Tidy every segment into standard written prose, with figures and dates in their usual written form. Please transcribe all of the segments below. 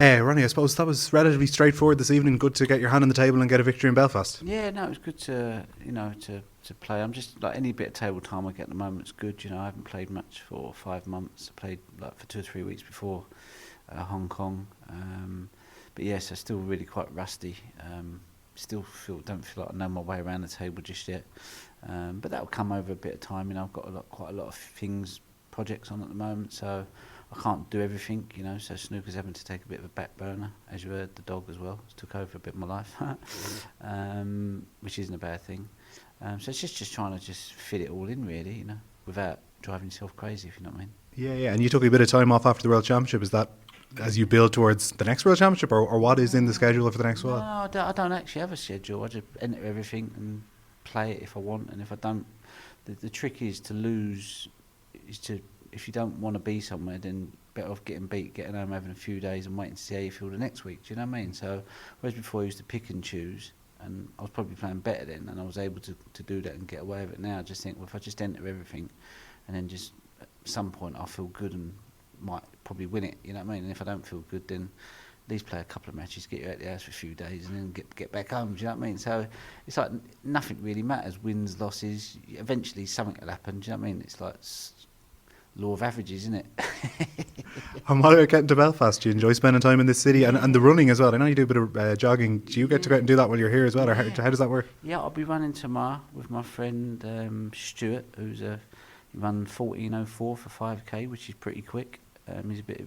Ronnie, I suppose that was relatively straightforward this evening. Good to get your hand on the table and get a victory in Belfast. Yeah, no, it was good to play. I'm just like any bit of table time I get at the moment's good. I haven't played much for 5 months. I played like for 2 or 3 weeks before Hong Kong, but yes, I'm still really quite rusty. Still don't feel like I know my way around the table just yet. But that'll come over a bit of time. I've got quite a lot of projects on at the moment, so I can't do everything, so snooker's having to take a bit of a back burner. As you heard, the dog as well took over a bit of my life, which isn't a bad thing. So it's just trying to just fit it all in, really, without driving yourself crazy, if you know what I mean. Yeah. And you took a bit of time off after the World Championship. Is that as you build towards the next World Championship, or what is in the schedule for the next No, while? I don't actually have a schedule. I just enter everything and play it if I want, and if I don't, the trick is if you don't want to be somewhere, then better off getting beat, getting home, having a few days and waiting to see how you feel the next week. Do you know what I mean? So whereas before I used to pick and choose, and I was probably playing better then, and I was able to do that and get away with it. Now I just think, well, if I just enter everything, and then just at some point I'll feel good and might probably win it. You know what I mean? And if I don't feel good, then at least play a couple of matches, get you out the house for a few days, and then get back home. Do you know what I mean? So it's like nothing really matters. Wins, losses. Eventually something will happen. Do you know what I mean? It's like law of averages, isn't it? And what about getting to Belfast? Do you enjoy spending time in this city and the running as well? I know you do a bit of jogging. Do you get to go out and do that while you're here as well, or how does that work? Yeah, I'll be running tomorrow with my friend Stuart, who's he run 14:04 for 5k, which is pretty quick.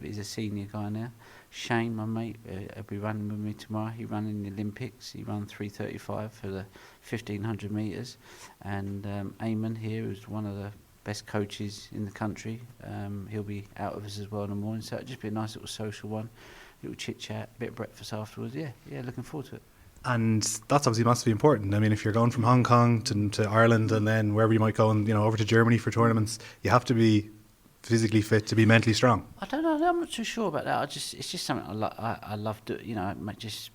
He's a senior guy now. Shane, my mate, will be running with me tomorrow. He ran in the Olympics. He ran 3:35 for the 1500 metres. And Eamon here, who's one of the best coaches in the country, he'll be out with us as well in the morning. So it'll just be a nice little social one, little chit chat, bit of breakfast afterwards. Yeah, looking forward to it. And that's obviously massively important. I mean, if you're going from Hong Kong to Ireland and then wherever you might go, and over to Germany for tournaments, you have to be physically fit to be mentally strong. I don't know. I'm not too sure about that. It's just something I love doing. It's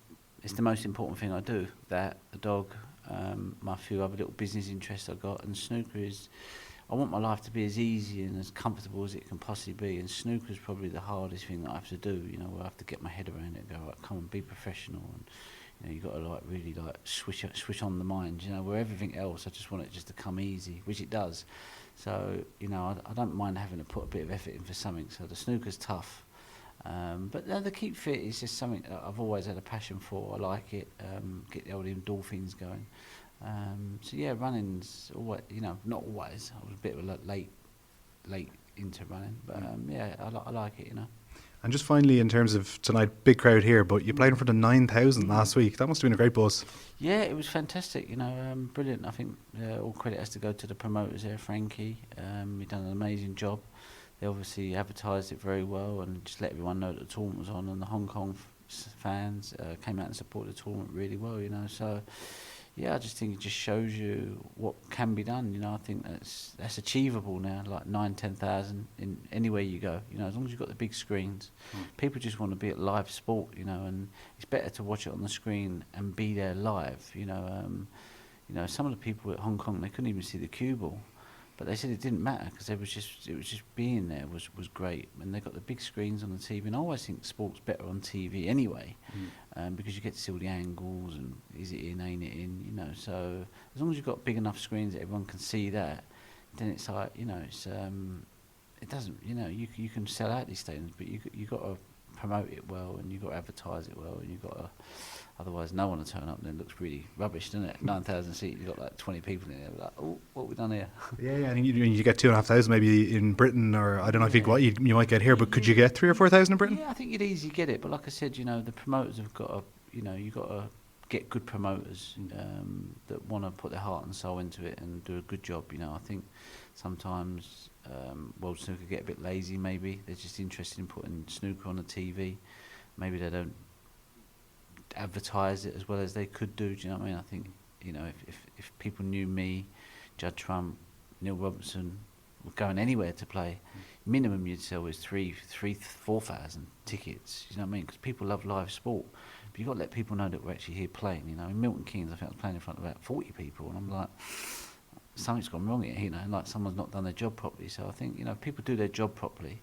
the most important thing I do. That, the dog, my few other little business interests I've got, and snooker is. I want my life to be as easy and as comfortable as it can possibly be, and snooker is probably the hardest thing that I have to do. Where I have to get my head around it and go, right, come and be professional, and you got to really switch on the mind. Where everything else, I just want it just to come easy, which it does. So I don't mind having to put a bit of effort in for something. So the snooker's tough, but the keep fit is just something that I've always had a passion for. I like it. Get the old endorphins going. So yeah, running's always, not always. I was a bit of a late into running, but yeah, I like it. And just finally, in terms of tonight, big crowd here, but you played in front of 9,000 last week. That must have been a great buzz. Yeah, it was fantastic. Brilliant. I think all credit has to go to the promoters there, Frankie. He done an amazing job. They obviously advertised it very well and just let everyone know that the tournament was on, and the Hong Kong fans came out and supported the tournament really well. So. Yeah, I just think it just shows you what can be done. I think that's achievable now, like 9,000-10,000 in anywhere you go. As long as you've got the big screens, people just want to be at live sport. And it's better to watch it on the screen and be there live. Some of the people at Hong Kong, they couldn't even see the cue ball, but they said it didn't matter because it was just being there was great. And they got the big screens on the TV, and I always think sport's better on TV anyway. Because you get to see all the angles and is it in, ain't it in, so as long as you've got big enough screens that everyone can see that, then it's like, it doesn't, you can sell out these stadiums, but you got to promote it well, and you got to advertise it well, and you got to, otherwise no one will turn up and it looks really rubbish, doesn't it? 9,000 seats, you've got like 20 people in there, like, oh, what have we done here? Yeah, and you get 2,500 maybe in Britain, or I don't know if you might get here, but could you get 3,000 or 4,000 in Britain? Yeah, I think you'd easily get it, but like I said, the promoters have got to, you've got to get good promoters that want to put their heart and soul into it and do a good job. I think sometimes World Snooker get a bit lazy, maybe. They're just interested in putting snooker on the TV. Maybe they don't advertise it as well as they could do. Do you know what I mean? I think if people knew me, Judd Trump, Neil Robertson were going anywhere to play, minimum you'd sell is 4,000 tickets. You know what I mean? Because people love live sport, but you've got to let people know that we're actually here playing. In Milton Keynes, I think I was playing in front of about 40 people, and I'm like, something's gone wrong here. Like someone's not done their job properly. So I think if people do their job properly,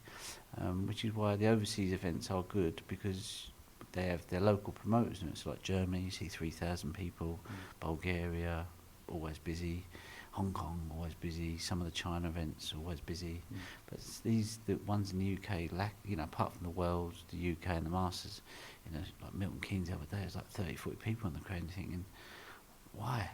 which is why the overseas events are good, because they have their local promoters, and it's like Germany, you see 3,000 people, Bulgaria, always busy, Hong Kong, always busy, some of the China events, always busy, but the ones in the UK lack, you know, apart from the World, the UK and the Masters, you know, like Milton Keynes the other day, there's like 30, 40 people in the crowd, and you're thinking, why?